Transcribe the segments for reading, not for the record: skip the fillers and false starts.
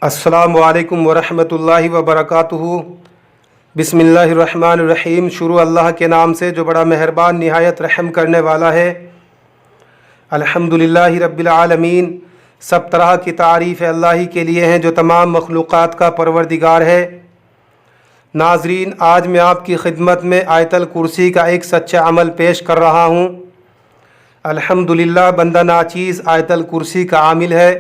السلام علیکم ورحمۃ اللہ وبرکاتہ۔ بسم اللہ الرحمن الرحیم۔ شروع اللہ کے نام سے جو بڑا مہربان نہایت رحم کرنے والا ہے۔ الحمدللہ رب العالمین۔ سب طرح کی تعریف اللہ ہی کے لیے ہیں جو تمام مخلوقات کا پروردگار ہے۔ ناظرین، آج میں آپ کی خدمت میں آیت الکرسی کا ایک سچا عمل پیش کر رہا ہوں۔ الحمدللہ، بندہ ناچیز آیت الکرسی کا عامل ہے۔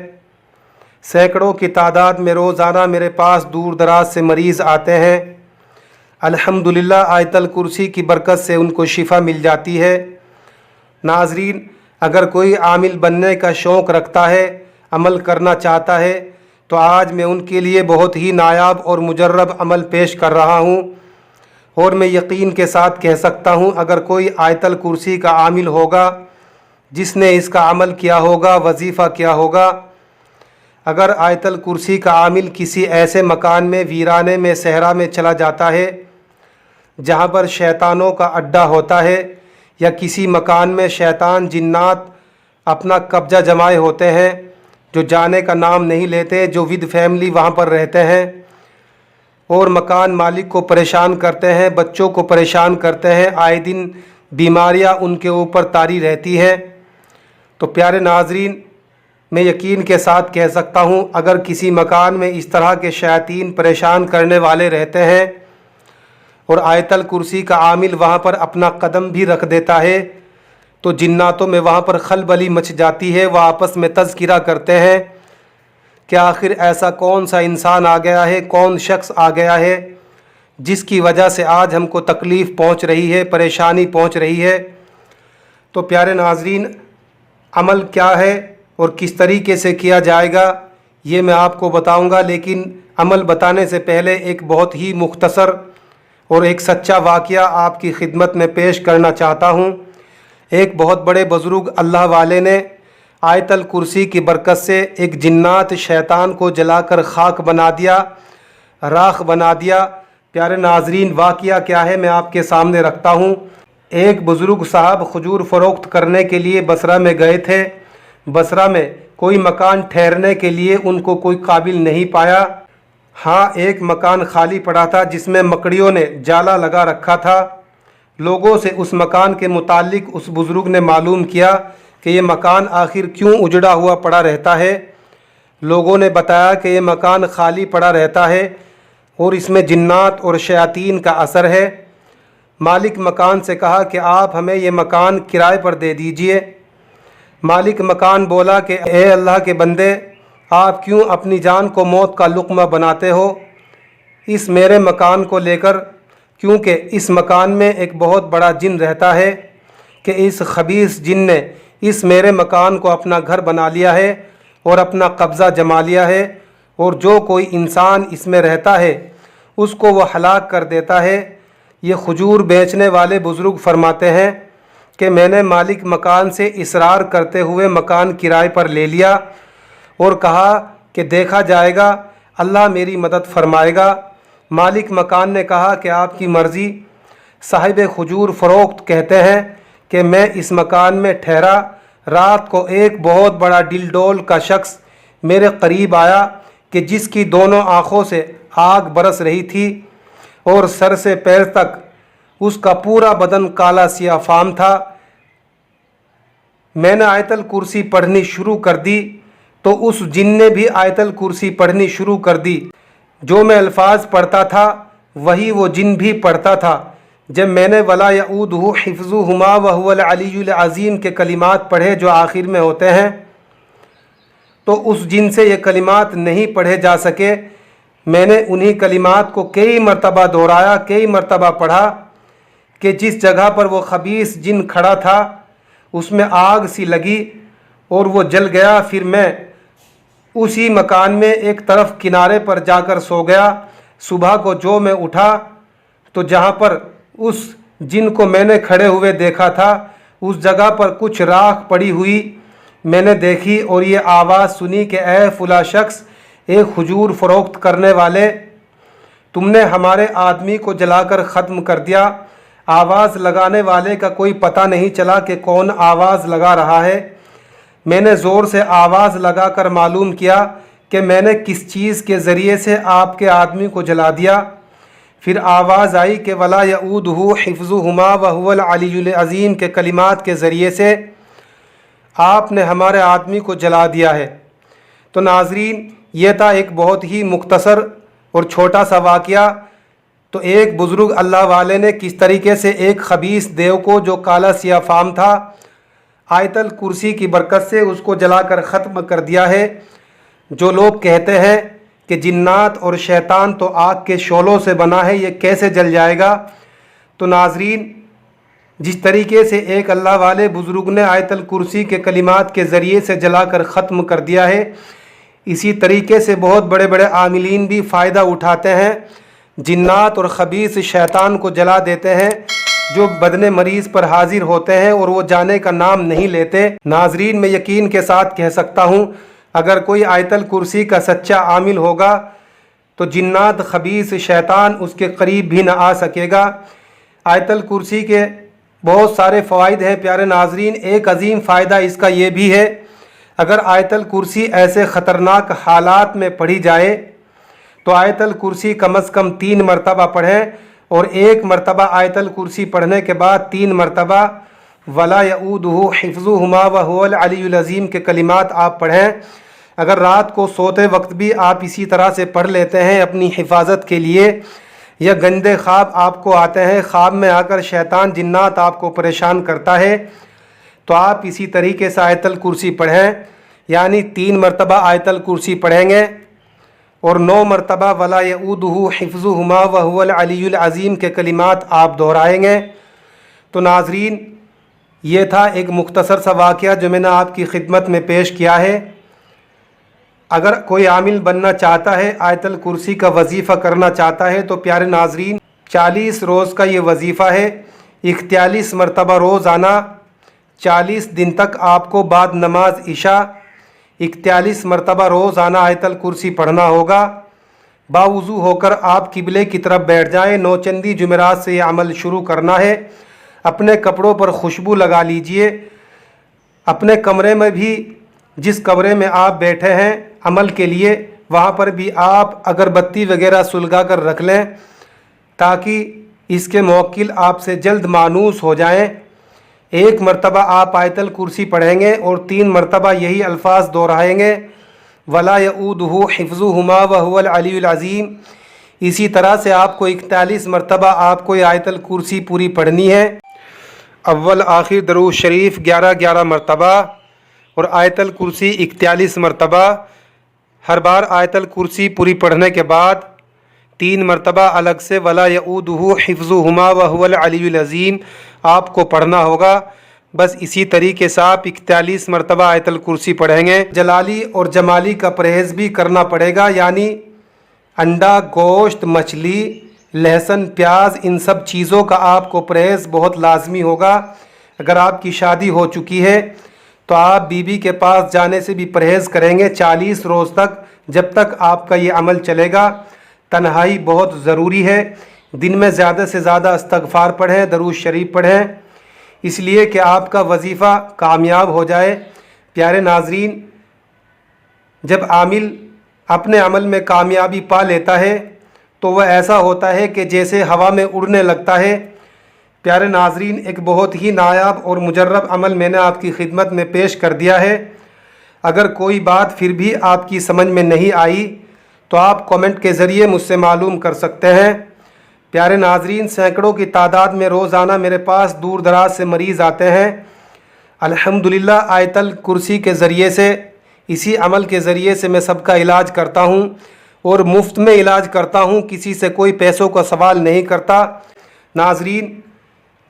سینکڑوں کی تعداد میں روزانہ میرے پاس دور دراز سے مریض آتے ہیں۔ الحمدللہ آیت الکرسی کی برکت سے ان کو شفا مل جاتی ہے۔ ناظرین، اگر کوئی عامل بننے کا شوق رکھتا ہے، عمل کرنا چاہتا ہے، تو آج میں ان کے لیے بہت ہی نایاب اور مجرب عمل پیش کر رہا ہوں، اور میں یقین کے ساتھ کہہ سکتا ہوں اگر کوئی آیت الکرسی کا عامل ہوگا جس نے اس کا عمل کیا ہوگا، وظیفہ کیا ہوگا، اگر آیت الکرسی کا عامل کسی ایسے مکان میں، ویرانے میں، صحرا میں چلا جاتا ہے جہاں پر شیطانوں کا اڈا ہوتا ہے، یا کسی مکان میں شیطان جنات اپنا قبضہ جمائے ہوتے ہیں جو جانے کا نام نہیں لیتے، جو ود فیملی وہاں پر رہتے ہیں اور مکان مالک کو پریشان کرتے ہیں، بچوں کو پریشان کرتے ہیں، آئے دن بیماریاں ان کے اوپر طاری رہتی ہیں، تو پیارے ناظرین، میں یقین کے ساتھ کہہ سکتا ہوں اگر کسی مکان میں اس طرح کے شیاطین پریشان کرنے والے رہتے ہیں اور آیت الکرسی کا عامل وہاں پر اپنا قدم بھی رکھ دیتا ہے تو جناتوں میں وہاں پر خلبلی مچ جاتی ہے۔ وہ آپس میں تذکرہ کرتے ہیں کہ آخر ایسا کون سا انسان آ گیا ہے، کون شخص آ گیا ہے جس کی وجہ سے آج ہم کو تکلیف پہنچ رہی ہے، پریشانی پہنچ رہی ہے۔ تو پیارے ناظرین، عمل کیا ہے اور کس طریقے سے کیا جائے گا یہ میں آپ کو بتاؤں گا، لیکن عمل بتانے سے پہلے ایک بہت ہی مختصر اور ایک سچا واقعہ آپ کی خدمت میں پیش کرنا چاہتا ہوں۔ ایک بہت بڑے بزرگ اللہ والے نے آیت الکرسی کی برکت سے ایک جنات شیطان کو جلا کر خاک بنا دیا، راکھ بنا دیا۔ پیارے ناظرین، واقعہ کیا ہے میں آپ کے سامنے رکھتا ہوں۔ ایک بزرگ صاحب کھجور فروخت کرنے کے لیے بصرہ میں گئے تھے۔ بصرہ میں کوئی مکان ٹھہرنے کے لیے ان کو کوئی قابل نہیں پایا۔ ہاں، ایک مکان خالی پڑا تھا جس میں مکڑیوں نے جالا لگا رکھا تھا۔ لوگوں سے اس مکان کے متعلق اس بزرگ نے معلوم کیا کہ یہ مکان آخر کیوں اجڑا ہوا پڑا رہتا ہے۔ لوگوں نے بتایا کہ یہ مکان خالی پڑا رہتا ہے اور اس میں جنات اور شیاطین کا اثر ہے۔ مالک مکان سے کہا کہ آپ ہمیں یہ مکان کرائے پر دے دیجئے۔ مالک مکان بولا کہ اے اللہ کے بندے، آپ کیوں اپنی جان کو موت کا لقمہ بناتے ہو اس میرے مکان کو لے کر، کیونکہ اس مکان میں ایک بہت بڑا جن رہتا ہے کہ اس خبیث جن نے اس میرے مکان کو اپنا گھر بنا لیا ہے اور اپنا قبضہ جما لیا ہے، اور جو کوئی انسان اس میں رہتا ہے اس کو وہ ہلاک کر دیتا ہے۔ یہ کھجور بیچنے والے بزرگ فرماتے ہیں کہ میں نے مالک مکان سے اصرار کرتے ہوئے مکان کرائے پر لے لیا اور کہا کہ دیکھا جائے گا، اللہ میری مدد فرمائے گا۔ مالک مکان نے کہا کہ آپ کی مرضی۔ صاحب کھجور فروخت کہتے ہیں کہ میں اس مکان میں ٹھہرا، رات کو ایک بہت بڑا ڈل ڈول کا شخص میرے قریب آیا کہ جس کی دونوں آنکھوں سے آگ برس رہی تھی اور سر سے پیر تک اس کا پورا بدن کالا سیاہ فام تھا۔ میں نے آیت الکرسی پڑھنی شروع کر دی تو اس جن نے بھی آیت الکرسی پڑھنی شروع کر دی۔ جو میں الفاظ پڑھتا تھا وہی وہ جن بھی پڑھتا تھا۔ جب میں نے وَلَا يَؤُودُهُ حِفْظُهُمَا وَهُوَ الْعَلِيُّ الْعَظِيمُ کے کلمات پڑھے جو آخر میں ہوتے ہیں، تو اس جن سے یہ کلمات نہیں پڑھے جا سکے۔ میں نے انہی کلمات کو کئی مرتبہ دہرایا، کئی مرتبہ پڑھا کہ جس جگہ پر وہ خبیث جن کھڑا تھا اس میں آگ سی لگی اور وہ جل گیا۔ پھر میں اسی مکان میں ایک طرف کنارے پر جا کر سو گیا۔ صبح کو جو میں اٹھا تو جہاں پر اس جن کو میں نے کھڑے ہوئے دیکھا تھا اس جگہ پر کچھ راکھ پڑی ہوئی میں نے دیکھی، اور یہ آواز سنی کہ اے فلاں شخص، ایک کھجور فروخت کرنے والے، تم نے ہمارے آدمی کو جلا کر ختم کر دیا۔ آواز لگانے والے کا کوئی پتہ نہیں چلا کہ کون آواز لگا رہا ہے۔ میں نے زور سے آواز لگا کر معلوم کیا کہ میں نے کس چیز کے ذریعے سے آپ کے آدمی کو جلا دیا؟ پھر آواز آئی کہ ولا یعودہ حفظہما وہو العلی العظیم کے کلمات کے ذریعے سے آپ نے ہمارے آدمی کو جلا دیا ہے۔ تو ناظرین، یہ تھا ایک بہت ہی مختصر اور چھوٹا سا واقعہ۔ تو ایک بزرگ اللہ والے نے کس طریقے سے ایک خبیث دیو کو، جو کالا سیاہ فام تھا، آیت الکرسی کی برکت سے اس کو جلا کر ختم کر دیا ہے۔ جو لوگ کہتے ہیں کہ جنات اور شیطان تو آگ کے شعلوں سے بنا ہے، یہ کیسے جل جائے گا؟ تو ناظرین، جس طریقے سے ایک اللہ والے بزرگ نے آیت الکرسی کے کلمات کے ذریعے سے جلا کر ختم کر دیا ہے، اسی طریقے سے بہت بڑے بڑے عاملین بھی فائدہ اٹھاتے ہیں، جنات اور خبیث شیطان کو جلا دیتے ہیں، جو بدن مریض پر حاضر ہوتے ہیں اور وہ جانے کا نام نہیں لیتے۔ ناظرین، میں یقین کے ساتھ کہہ سکتا ہوں، اگر کوئی آیت الکرسی کا سچا عامل ہوگا تو جنات خبیث شیطان اس کے قریب بھی نہ آ سکے گا۔ آیت الکرسی کے بہت سارے فوائد ہیں پیارے ناظرین۔ ایک عظیم فائدہ اس کا یہ بھی ہے، اگر آیت الکرسی ایسے خطرناک حالات میں پڑھی جائے تو آیت الکرسی کم از کم 3 مرتبہ پڑھیں، اور ایک مرتبہ آیت الکرسی پڑھنے کے بعد 3 مرتبہ ولا یعودہ حفظہما وہو العلی العظیم کے کلمات آپ پڑھیں۔ اگر رات کو سوتے وقت بھی آپ اسی طرح سے پڑھ لیتے ہیں اپنی حفاظت کے لیے، یا گندے خواب آپ کو آتے ہیں، خواب میں آ کر شیطان جنات آپ کو پریشان کرتا ہے، تو آپ اسی طریقے سے آیت الکرسی پڑھیں، یعنی 3 مرتبہ آیت الکرسی پڑھیں گے اور 9 مرتبہ ولا یعودہ حفظہما وہو العلی العظیم کے کلمات آپ دہرائیں گے۔ تو ناظرین، یہ تھا ایک مختصر سا واقعہ جو میں نے آپ کی خدمت میں پیش کیا ہے۔ اگر کوئی عامل بننا چاہتا ہے، آیت الکرسی کا وظیفہ کرنا چاہتا ہے، تو پیارے ناظرین، 40 روز کا یہ وظیفہ ہے، 41 مرتبہ روزانہ 40 دن تک آپ کو بعد نماز عشاء 41 مرتبہ روزانہ آیت الکرسی پڑھنا ہوگا۔ باوضو ہو کر آپ قبلے کی طرف بیٹھ جائیں۔ نوچندی جمعرات سے یہ عمل شروع کرنا ہے۔ اپنے کپڑوں پر خوشبو لگا لیجئے۔ اپنے کمرے میں بھی، جس کمرے میں آپ بیٹھے ہیں عمل کے لیے، وہاں پر بھی آپ اگربتی وغیرہ سلگا کر رکھ لیں، تاکہ اس کے موکل آپ سے جلد مانوس ہو جائیں۔ 1 مرتبہ آپ آیت الکرسی پڑھیں گے اور 3 مرتبہ یہی الفاظ دہرائیں گے، ولا یعودہ حفظہما وہو العلی العظیم۔ اسی طرح سے آپ کو 41 مرتبہ آپ کو یہ آیت الکرسی پوری پڑھنی ہے۔ اول آخر درود شریف 11 مرتبہ اور آیت الکرسی 41 مرتبہ۔ ہر بار آیت الکرسی پوری پڑھنے کے بعد 3 مرتبہ الگ سے ولا یعودہ حفظہما وہو العلی العظیم آپ کو پڑھنا ہوگا۔ بس اسی طریقے سے آپ 41 مرتبہ آیت الکرسی پڑھیں گے۔ جلالی اور جمالی کا پرہیز بھی کرنا پڑے گا، یعنی انڈا، گوشت، مچھلی، لہسن، پیاز، ان سب چیزوں کا آپ کو پرہیز بہت لازمی ہوگا۔ اگر آپ کی شادی ہو چکی ہے تو آپ بیوی کے پاس جانے سے بھی پرہیز کریں گے 40 روز تک، جب تک آپ کا یہ عمل چلے گا۔ تنہائی بہت ضروری ہے۔ دن میں زیادہ سے زیادہ استغفار پڑھیں، درود شریف پڑھیں، اس لیے کہ آپ کا وظیفہ کامیاب ہو جائے۔ پیارے ناظرین، جب عامل اپنے عمل میں کامیابی پا لیتا ہے تو وہ ایسا ہوتا ہے کہ جیسے ہوا میں اڑنے لگتا ہے۔ پیارے ناظرین، ایک بہت ہی نایاب اور مجرب عمل میں نے آپ کی خدمت میں پیش کر دیا ہے۔ اگر کوئی بات پھر بھی آپ کی سمجھ میں نہیں آئی تو آپ کومنٹ کے ذریعے مجھ سے معلوم کر سکتے ہیں۔ پیارے ناظرین، سینکڑوں کی تعداد میں روزانہ میرے پاس دور دراز سے مریض آتے ہیں۔ الحمدللہ آیت الکرسی کے ذریعے سے، اسی عمل کے ذریعے سے میں سب کا علاج کرتا ہوں اور مفت میں علاج کرتا ہوں، کسی سے کوئی پیسوں کا سوال نہیں کرتا۔ ناظرین،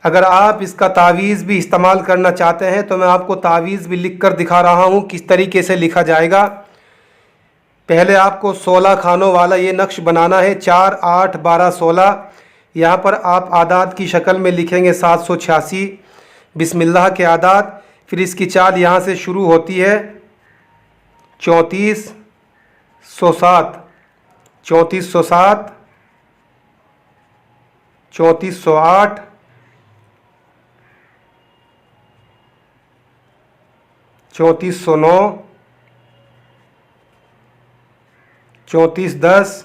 اگر آپ اس کا تعویذ بھی استعمال کرنا چاہتے ہیں تو میں آپ کو تعویذ بھی لکھ کر دکھا رہا ہوں کس طریقے سے لکھا جائے گا۔ پہلے آپ کو 16 خانوں والا یہ نقش بنانا ہے، 4 8 12 16۔ یہاں پر آپ اعداد کی شکل میں لکھیں گے 786، بسم اللہ کے اعداد، پھر اس کی چال یہاں سے شروع ہوتی ہے 3407، 3407، 3408، 3409، 3410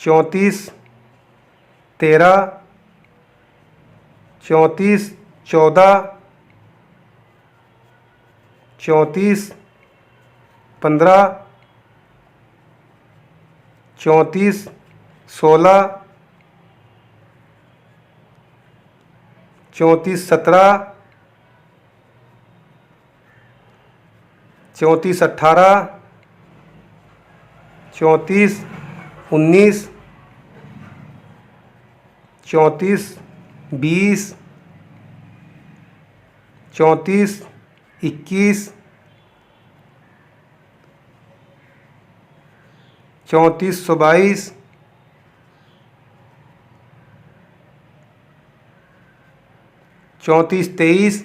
3413 3414 3415 3416 3417 3418 3419 3420 3421 3422 3423।